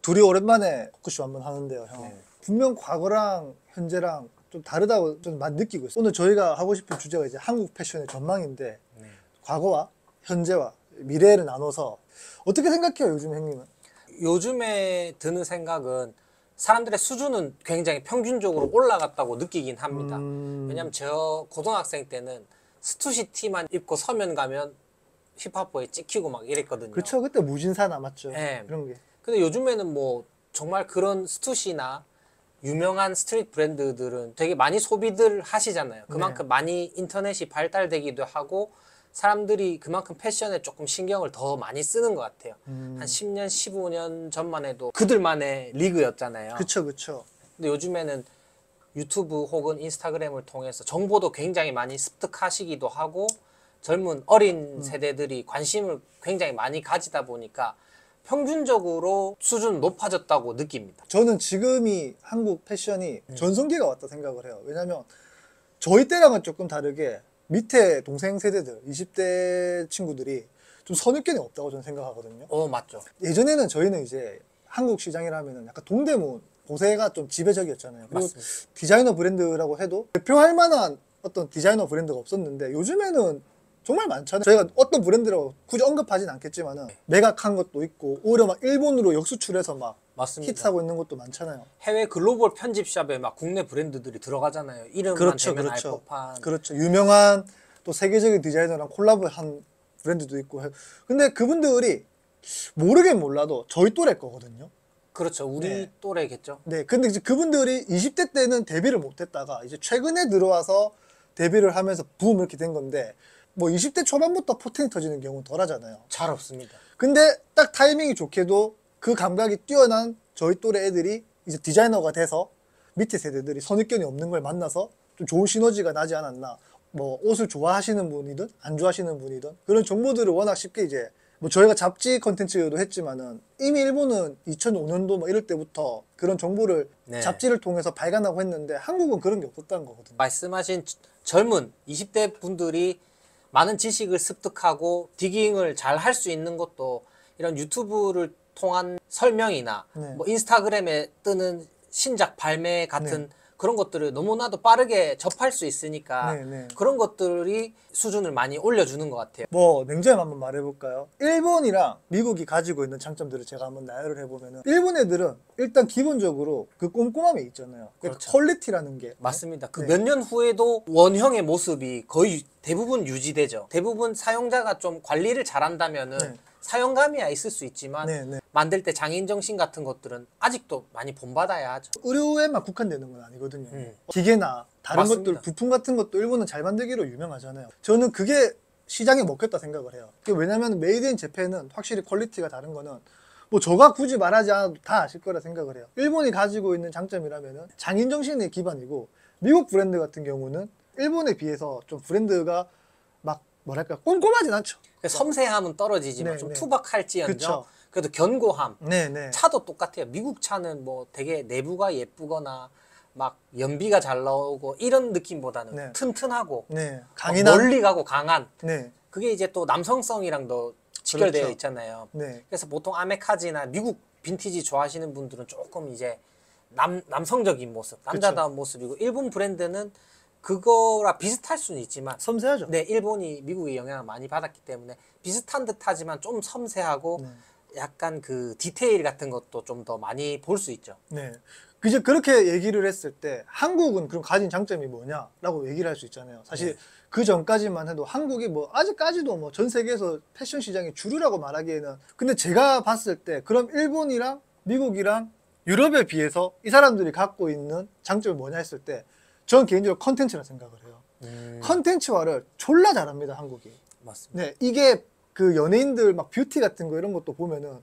둘이 오랜만에 토크쇼 한번 하는데요, 형. 네. 분명 과거랑 현재랑 좀 다르다고 좀 많이 느끼고 있어요. 오늘 저희가 하고 싶은 주제가 이제 한국 패션의 전망인데 네. 과거와 현재와 미래를 나눠서 어떻게 생각해요, 요즘 형님은? 요즘에 드는 생각은 사람들의 수준은 굉장히 평균적으로 올라갔다고 느끼긴 합니다. 왜냐면 저 고등학생 때는 스투시 티만 입고 서면 가면 힙합보에 찍히고 막 이랬거든요. 그렇죠. 그때 무진사 남았죠. 네. 그런 게. 근데 요즘에는 뭐 정말 그런 스투시나 유명한 스트릿 브랜드들은 되게 많이 소비들 하시잖아요. 그만큼 많이 인터넷이 발달되기도 하고 사람들이 그만큼 패션에 조금 신경을 더 많이 쓰는 것 같아요. 한 10년, 15년 전만 해도 그들만의 리그였잖아요. 그쵸, 그쵸. 근데 요즘에는 유튜브 혹은 인스타그램을 통해서 정보도 굉장히 많이 습득하시기도 하고 젊은 어린 세대들이 관심을 굉장히 많이 가지다 보니까 평균적으로 수준은 높아졌다고 느낍니다. 저는 지금이 한국 패션이 전성기가 왔다 생각을 해요. 왜냐면 저희 때랑은 조금 다르게 밑에 동생 세대들, 20대 친구들이 좀 선입견이 없다고 저는 생각하거든요. 맞죠. 예전에는 저희는 이제 한국 시장이라면 약간 동대문, 고세가 좀 지배적이었잖아요. 그리고 맞습니다. 디자이너 브랜드라고 해도 대표할 만한 어떤 디자이너 브랜드가 없었는데 요즘에는 정말 많잖아요. 저희가 어떤 브랜드라고 굳이 언급하진 않겠지만은 매각한 것도 있고 오히려 막 일본으로 역수출해서 막 맞습니다. 히트하고 있는 것도 많잖아요. 해외 글로벌 편집샵에 막 국내 브랜드들이 들어가잖아요. 이름만 그렇죠, 대면 알 그렇죠. 법한. 그렇죠. 유명한 또 세계적인 디자이너랑 콜라보한 브랜드도 있고. 근데 그분들이 모르긴 몰라도 저희 또래 거거든요. 그렇죠. 우리 네. 또래겠죠. 네. 근데 이제 그분들이 20대 때는 데뷔를 못 했다가 이제 최근에 들어와서 데뷔를 하면서 붐 이렇게 된 건데 뭐 20대 초반부터 포텐이 터지는 경우는 덜 하잖아요. 잘 없습니다. 근데 딱 타이밍이 좋게도 그 감각이 뛰어난 저희 또래 애들이 이제 디자이너가 돼서 밑에 세대들이 선입견이 없는 걸 만나서 좀 좋은 시너지가 나지 않았나. 뭐 옷을 좋아하시는 분이든 안 좋아하시는 분이든 그런 정보들을 워낙 쉽게 이제 뭐 저희가 잡지 컨텐츠도 했지만은 이미 일본은 2005년도 뭐 이럴 때부터 그런 정보를 네. 잡지를 통해서 발간하고 했는데 한국은 그런 게 없었다는 거거든요. 말씀하신 젊은 20대 분들이 많은 지식을 습득하고 디깅을 잘 할 수 있는 것도 이런 유튜브를 통한 설명이나 네. 뭐 인스타그램에 뜨는 신작 발매 같은 그런 것들을 너무나도 빠르게 접할 수 있으니까 네, 네. 그런 것들이 수준을 많이 올려주는 것 같아요. 뭐 냉정히 한번 말해볼까요? 일본이랑 미국이 가지고 있는 장점들을 제가 한번 나열을 해보면은 일본 애들은 일단 기본적으로 그 꼼꼼함이 있잖아요. 그렇죠. 퀄리티라는 게 맞습니다. 그 네. 몇 년 후에도 원형의 모습이 거의 대부분 유지되죠. 대부분 사용자가 좀 관리를 잘한다면은 네. 사용감이야 있을 수 있지만 네, 네. 만들 때 장인 정신 같은 것들은 아직도 많이 본받아야 하죠. 의료에만 국한되는 건 아니거든요. 기계나 다른 맞습니다. 것들, 부품 같은 것도 일본은 잘 만들기로 유명하잖아요. 저는 그게 시장에 먹혔다 생각을 해요. 왜냐면 메이드 인 재팬은 확실히 퀄리티가 다른 거는 뭐 저가 굳이 말하지 않아도 다 아실 거라 생각을 해요. 일본이 가지고 있는 장점이라면은 장인 정신의 기반이고 미국 브랜드 같은 경우는 일본에 비해서 좀 브랜드가 막 뭐랄까 꼼꼼하진 않죠. 섬세함은 떨어지지만 네, 좀 네. 투박할지언정 그쵸. 그래도 견고함. 네네. 차도 똑같아요. 미국 차는 뭐 되게 내부가 예쁘거나 막 연비가 잘 나오고 이런 느낌보다는 네. 튼튼하고 네. 막 강인한. 멀리 가고 강한. 네. 그게 이제 또 남성성이랑도 직결되어 그렇죠. 있잖아요. 네. 그래서 보통 아메카지나 미국 빈티지 좋아하시는 분들은 조금 이제 남성적인 모습, 남자다운 모습이고 일본 브랜드는 그거랑 비슷할 수는 있지만 섬세하죠. 네, 일본이 미국의 영향을 많이 받았기 때문에 비슷한 듯하지만 좀 섬세하고 약간 그 디테일 같은 것도 좀 더 많이 볼 수 있죠. 네. 이제 그렇게 얘기를 했을 때 한국은 그럼 가진 장점이 뭐냐라고 얘기를 할 수 있잖아요. 사실 그 전까지만 해도 한국이 뭐 아직까지도 뭐 전 세계에서 패션 시장의 주류라고 말하기에는 근데 제가 봤을 때 그럼 일본이랑 미국이랑 유럽에 비해서 이 사람들이 갖고 있는 장점이 뭐냐 했을 때 전 개인적으로 컨텐츠라 생각을 해요. 컨텐츠화를 졸라 잘합니다, 한국이. 맞습니다. 네, 이게 그 연예인들 막 뷰티 같은 거 이런 것도 보면은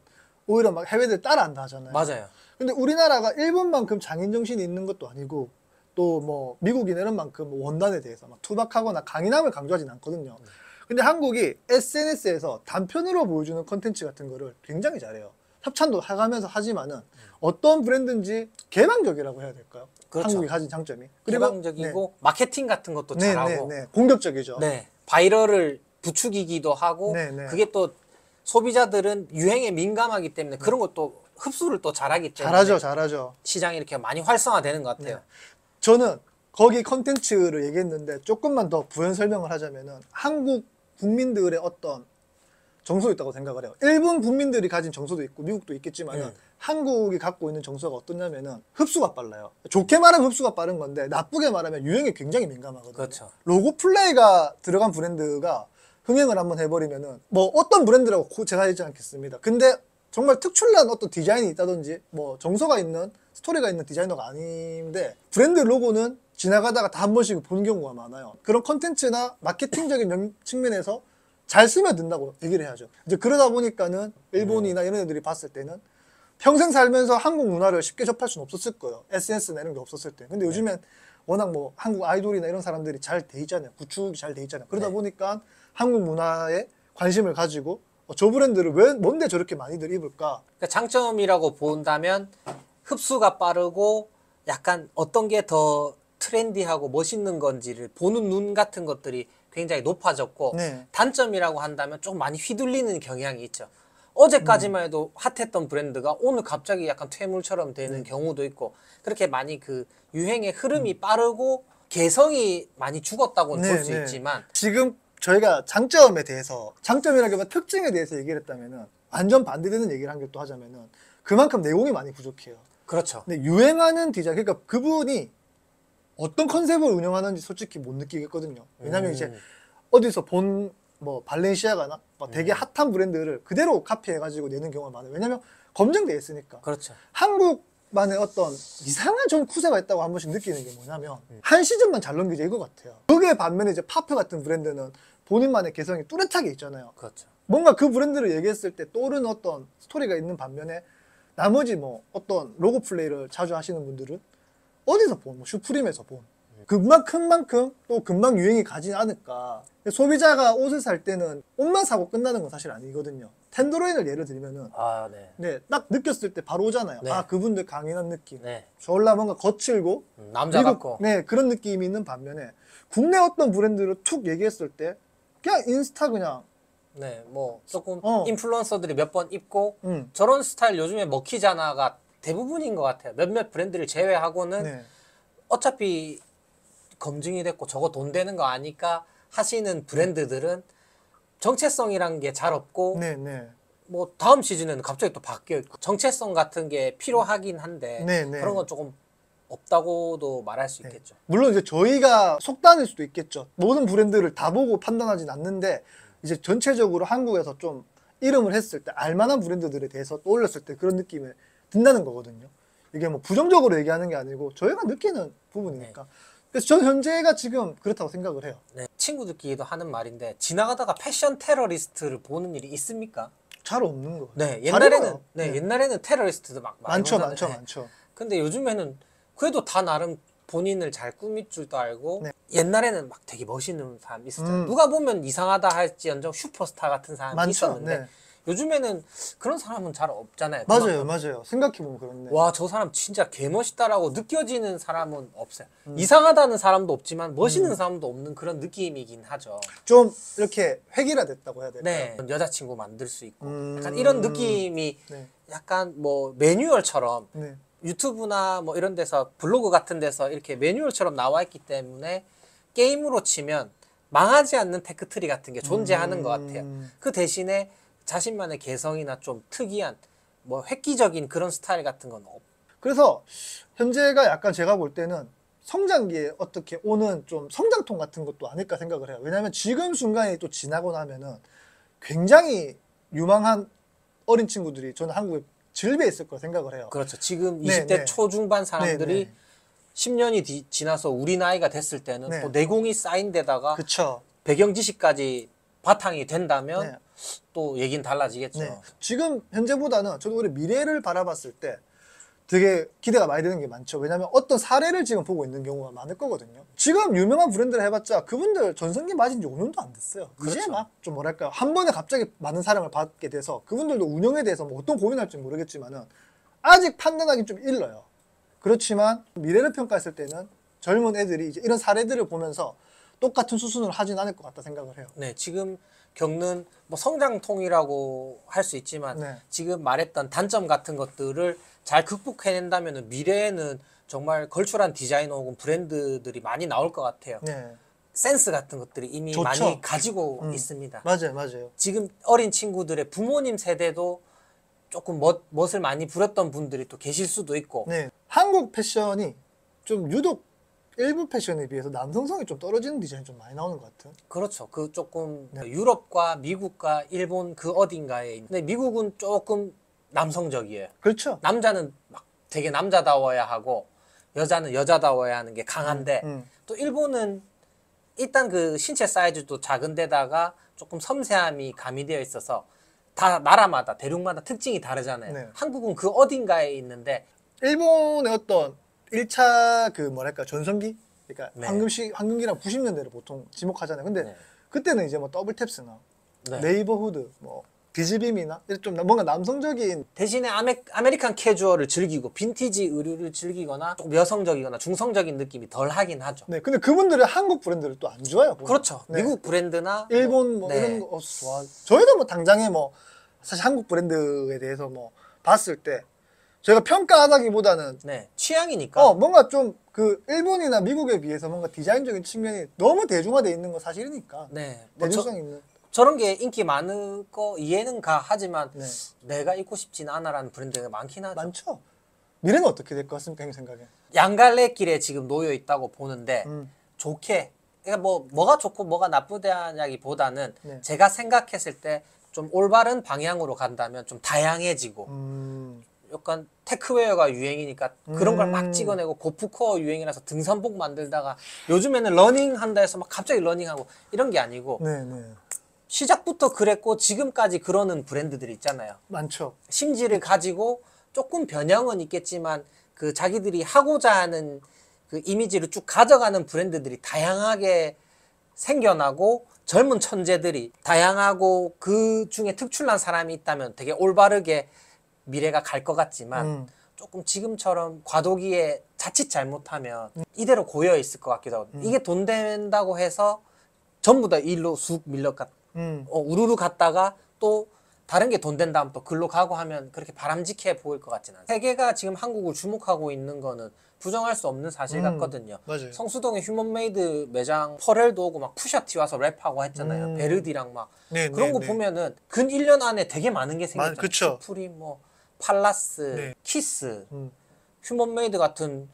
오히려 막 해외들 따라한다 하잖아요. 맞아요. 근데 우리나라가 일본만큼 장인정신이 있는 것도 아니고 또 뭐 미국이나 이런 만큼 원단에 대해서 막 투박하거나 강인함을 강조하진 않거든요. 근데 한국이 SNS에서 단편으로 보여주는 컨텐츠 같은 거를 굉장히 잘해요. 협찬도 하가면서 하지만은 어떤 브랜드인지 개방적이라고 해야 될까요? 그렇죠. 한국이 가진 장점이. 개방적이고 마케팅 같은 것도 잘하고 네. 공격적이죠. 네, 바이럴을 부추기기도 하고 네, 네. 그게 또 소비자들은 유행에 민감하기 때문에 그런 것도 흡수를 또 잘하기 때문에 잘하죠, 잘하죠. 시장이 이렇게 많이 활성화되는 것 같아요. 네. 저는 거기 컨텐츠를 얘기했는데 조금만 더 부연 설명을 하자면은 한국 국민들의 어떤 정서도 있다고 생각을 해요. 일본 국민들이 가진 정서도 있고 미국도 있겠지만은 한국이 갖고 있는 정서가 어떠냐면은 흡수가 빨라요. 좋게 말하면 흡수가 빠른 건데 나쁘게 말하면 유행에 굉장히 민감하거든요. 그렇죠. 로고 플레이가 들어간 브랜드가 흥행을 한번 해버리면은 뭐 어떤 브랜드라고 제가 하지 않겠습니다. 근데 정말 특출난 어떤 디자인이 있다든지 뭐 정서가 있는 스토리가 있는 디자이너가 아닌데 브랜드 로고는 지나가다가 다 한 번씩 보는 경우가 많아요. 그런 컨텐츠나 마케팅적인 측면에서 잘 스며든다고 얘기를 해야죠. 이제 그러다 보니까는 일본이나 이런 애들이 봤을 때는 평생 살면서 한국 문화를 쉽게 접할 수는 없었을 거예요. SNS나 이런 게 없었을 때. 근데 요즘엔 워낙 뭐 한국 아이돌이나 이런 사람들이 잘 돼 있잖아요. 구축이 잘 돼 있잖아요. 그러다 보니까 한국 문화에 관심을 가지고 저 브랜드를 왜 뭔데 저렇게 많이들 입을까? 그러니까 장점이라고 본다면 흡수가 빠르고 약간 어떤 게 더 트렌디하고 멋있는 건지를 보는 눈 같은 것들이 굉장히 높아졌고 네. 단점이라고 한다면 좀 많이 휘둘리는 경향이 있죠. 어제까지만 해도 핫했던 브랜드가 오늘 갑자기 약간 퇴물처럼 되는 경우도 있고 그렇게 많이 그 유행의 흐름이 빠르고 개성이 많이 죽었다고는 볼 수 있지만 지금 저희가 장점에 대해서 장점이라기보다 특징에 대해서 얘기를 했다면은 완전 반대되는 얘기를 한 개 또 하자면은 그만큼 내용이 많이 부족해요. 그렇죠. 근데 유행하는 디자인 그러니까 그분이 어떤 컨셉을 운영하는지 솔직히 못 느끼겠거든요. 왜냐면 이제 어디서 본 뭐 발렌시아가나 뭐 되게 핫한 브랜드를 그대로 카피해가지고 내는 경우가 많아요. 왜냐면 검증돼 있으니까. 그렇죠. 한국만의 어떤 이상한 전 쿠세가 있다고 한 번씩 느끼는 게 뭐냐면 한 시즌만 잘 넘기자 이거 같아요. 그게 반면에 이제 파프 같은 브랜드는 본인만의 개성이 뚜렷하게 있잖아요. 그렇죠. 뭔가 그 브랜드를 얘기했을 때 떠오르는 어떤 스토리가 있는 반면에 나머지 뭐 어떤 로고 플레이를 자주 하시는 분들은 어디서 본, 뭐 슈프림에서 본 그만큼 또 금방 유행이 가진 않을까. 소비자가 옷을 살 때는 옷만 사고 끝나는 건 사실 아니거든요. 텐드로인을 예를 들면은 아, 네. 네, 딱 느꼈을 때 바로 오잖아요. 네. 아, 그분들 강인한 느낌. 네. 졸라 뭔가 거칠고 남자 같고. 네, 그런 느낌이 있는 반면에 국내 어떤 브랜드를 툭 얘기했을 때 그냥 인스타 그냥 네, 뭐 조금 어. 인플루언서들이 몇 번 입고 저런 스타일 요즘에 먹히잖아가 대부분인 것 같아요. 몇몇 브랜드를 제외하고는 네. 어차피 검증이 됐고 저거 돈 되는 거 아니까 하시는 브랜드들은 정체성이란 게 잘 없고 네, 네. 뭐 다음 시즌에는 갑자기 또 바뀌어 있고 정체성 같은 게 필요하긴 한데 네, 네. 그런 건 조금 없다고도 말할 수 있겠죠. 물론 이제 저희가 속단일 수도 있겠죠. 모든 브랜드를 다 보고 판단하진 않는데 이제 전체적으로 한국에서 좀 이름을 했을 때 알만한 브랜드들에 대해서 떠올렸을 때 그런 느낌을 든다는 거거든요. 이게 뭐 부정적으로 얘기하는 게 아니고 저희가 느끼는 부분이니까. 그래서 저 현재가 지금 그렇다고 생각을 해요. 네, 친구들끼리도 하는 말인데 지나가다가 패션 테러리스트를 보는 일이 있습니까? 잘 없는 거. 네, 잘 옛날에는 입어요. 옛날에는 테러리스트도 막 많이 많죠, 보잖아요. 많죠, 네. 많죠. 근데 요즘에는 그래도 다 나름 본인을 잘 꾸밀 줄도 알고 네. 옛날에는 막 되게 멋있는 사람 있었잖아요. 음. 누가 보면 이상하다 할지언정 슈퍼스타 같은 사람이 많죠. 있었는데 네. 요즘에는 그런 사람은 잘 없잖아요. 맞아요, 맞아요. 생각해보면 그렇네. 와, 저 사람 진짜 개멋있다라고 느껴지는 사람은 없어요. 이상하다는 사람도 없지만 멋있는 사람도 없는 그런 느낌이긴 하죠. 좀 이렇게 획일화됐다고 해야 될까요? 네, 여자친구 만들 수 있고 음. 약간 이런 느낌이 네. 약간 뭐 매뉴얼처럼 네. 유튜브나 뭐 이런 데서 블로그 같은 데서 이렇게 매뉴얼처럼 나와 있기 때문에 게임으로 치면 망하지 않는 테크트리 같은 게 존재하는 것 같아요. 그 대신에 자신만의 개성이나 좀 특이한 뭐 획기적인 그런 스타일 같은 건 그래서 현재가 약간 제가 볼 때는 성장기에 어떻게 오는 좀 성장통 같은 것도 아닐까 생각을 해요. 왜냐하면 지금 순간이 또 지나고 나면은 굉장히 유망한 어린 친구들이 저는 한국에 즐비해 있을 거라 생각을 해요. 그렇죠. 지금 네, 20대 네. 초중반 사람들이 네, 네. 10년이 지나서 우리 나이가 됐을 때는 네. 또 내공이 쌓인 데다가 그쵸. 배경 지식까지 바탕이 된다면 네. 또 얘기는 달라지겠죠. 네. 지금 현재보다는 저도 우리 미래를 바라봤을 때 되게 기대가 많이 되는 게 많죠. 왜냐하면 어떤 사례를 지금 보고 있는 경우가 많을 거거든요. 지금 유명한 브랜드를 해봤자 그분들 전성기 맞은 지 5년도 안 됐어요. 이제 그렇죠. 막 좀 뭐랄까요. 한 번에 갑자기 많은 사랑을 받게 돼서 그분들도 운영에 대해서 뭐 어떤 고민할지 모르겠지만은 아직 판단하기 좀 일러요. 그렇지만 미래를 평가했을 때는 젊은 애들이 이제 이런 사례들을 보면서 똑같은 수순을 하진 않을 것 같다 생각을 해요. 네, 지금 겪는 뭐 성장통이라고 할 수 있지만 네. 지금 말했던 단점 같은 것들을 잘 극복해낸다면 미래에는 정말 걸출한 디자이너 혹은 브랜드들이 많이 나올 것 같아요. 네. 센스 같은 것들이 이미 좋죠. 많이 가지고 있습니다. 맞아요, 맞아요. 지금 어린 친구들의 부모님 세대도 조금 멋을 많이 부렸던 분들이 또 계실 수도 있고 네. 한국 패션이 좀 유독 일부 패션에 비해서 남성성이 좀 떨어지는 디자인이 좀 많이 나오는 것 같아요. 그렇죠. 그 조금 네. 유럽과 미국과 일본 그 어딘가에 근데 미국은 조금 남성적이에요. 그렇죠. 남자는 막 되게 남자다워야 하고 여자는 여자다워야 하는 게 강한데 음. 또 일본은 일단 그 신체 사이즈도 작은데다가 조금 섬세함이 가미되어 있어서 다 나라마다 대륙마다 특징이 다르잖아요. 네. 한국은 그 어딘가에 있는데 일본의 어떤 1차 그 뭐랄까 전성기? 그러니까 네. 황금기랑 90년대를 보통 지목하잖아요. 근데 네. 그때는 이제 뭐 더블탭스나 네. 네이버후드, 뭐 비즈빔이나 이런 좀 뭔가 남성적인 대신에 아메리칸 캐주얼을 즐기고 빈티지 의류를 즐기거나 조금 여성적이거나 중성적인 느낌이 덜 하긴 하죠. 네. 근데 그분들은 한국 브랜드를 또 안 좋아해요. 보면. 그렇죠. 네. 미국 브랜드나 일본 뭐 네. 이런 거 좋아. 저희도 뭐 당장에 뭐 사실 한국 브랜드에 대해서 뭐 봤을 때 저희가 평가하다기보다는 네. 취향이니까. 뭔가 좀 그 일본이나 미국에 비해서 뭔가 디자인적인 측면이 너무 대중화돼 있는 거 사실이니까 네. 뭐 대중성 있는 저런 게 인기 많을 거 이해는 가 하지만 네. 내가 입고 싶진 않아라는 브랜드가 많긴 하죠. 많죠. 미래는 어떻게 될 것 같습니까, 형 생각에? 양갈래길에 지금 놓여 있다고 보는데 음. 좋게 그러니까 뭐가 좋고 뭐가 나쁘다냐기보다는 네. 제가 생각했을 때 좀 올바른 방향으로 간다면 좀 다양해지고 약간 테크웨어가 유행이니까 그런 걸 막 찍어내고 고프코어 유행이라서 등산복 만들다가 요즘에는 러닝 한다 해서 막 갑자기 러닝하고 이런 게 아니고 네, 네. 시작부터 그랬고 지금까지 그러는 브랜드들이 있잖아요. 많죠. 심지를 가지고 조금 변형은 있겠지만 그 자기들이 하고자 하는 그 이미지를 쭉 가져가는 브랜드들이 다양하게 생겨나고 젊은 천재들이 다양하고 그 중에 특출난 사람이 있다면 되게 올바르게 미래가 갈 것 같지만 조금 지금처럼 과도기에 자칫 잘못하면 이대로 고여 있을 것 같기도 하고 이게 돈 된다고 해서 전부 다 일로 쑥 밀려가 우르르 갔다가 또 다른 게 돈 된다 하면 또 글로 가고 하면 그렇게 바람직해 보일 것 같지는 않아요. 세계가 지금 한국을 주목하고 있는 거는 부정할 수 없는 사실 같거든요. 맞아요. 성수동에 휴먼메이드 매장 퍼렐도 오고 막 푸샤티 와서 랩하고 했잖아요. 베르디랑 막 네, 그런 네, 거 네. 보면은 근 1년 안에 되게 많은 게 생겼잖아요. 그쵸. 슈프림, 뭐 팔라스, 네. 키스, 음. 휴먼메이드 같은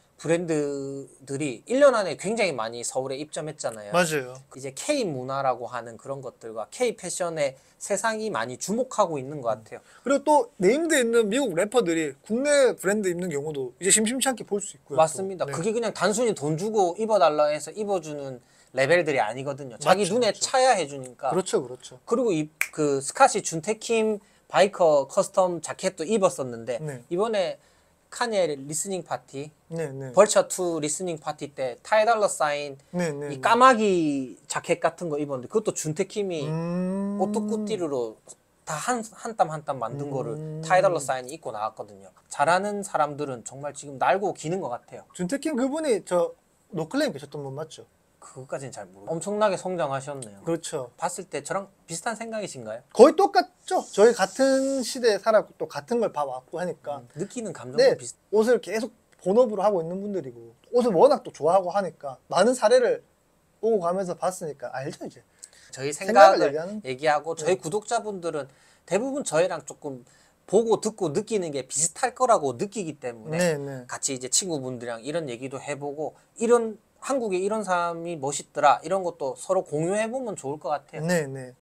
브랜드들이 1년 안에 굉장히 많이 서울에 입점했잖아요. 맞아요. 이제 K 문화라고 하는 그런 것들과 K 패션에 세상이 많이 주목하고 있는 것 같아요. 그리고 또 네임드에 있는 미국 래퍼들이 국내 브랜드 입는 경우도 이제 심심치 않게 볼 수 있고요. 맞습니다. 또. 네. 그게 그냥 단순히 돈 주고 입어달라 해서 입어주는 레벨들이 아니거든요. 자기 맞죠, 눈에 맞죠. 차야 해주니까. 그렇죠, 그렇죠. 그리고 그 스카시 준테킴 바이커 커스텀 자켓도 입었었는데 네. 이번에 카니에 리스닝 파티 네, 네. 벌처2 리스닝 파티 때 타이달러 사인 네, 네. 이 까마귀 자켓 같은 거 입었는데 그것도 준테킴이 음. 오뚜꾸띠르로 다 한 땀 한 땀 만든 거를 타이달러 사인이 입고 나왔거든요. 잘하는 사람들은 정말 지금 날고 기는 것 같아요. 준태킴 그분이 저 노클레임 계셨던 분 맞죠? 그것까지는 잘 모르겠어요. 엄청나게 성장하셨네요. 그렇죠. 봤을 때 저랑 비슷한 생각이신가요? 거의 똑같죠. 저희 같은 시대에 살았고 또 같은 걸 봐왔고 하니까 느끼는 감정도 네, 비슷. 옷을 계속 본업으로 하고 있는 분들이고 옷을 워낙 또 좋아하고 하니까 많은 사례를 오고 가면서 봤으니까 알죠 이제. 저희 생각을 생각을 얘기하는? 얘기하고 저희 구독자분들은 대부분 저희랑 조금 보고 듣고 느끼는 게 비슷할 거라고 느끼기 때문에 네, 네. 같이 이제 친구분들이랑 이런 얘기도 해보고 이런 한국에 이런 사람이 멋있더라 이런 것도 서로 공유해보면 좋을 것 같아요. 네, 네.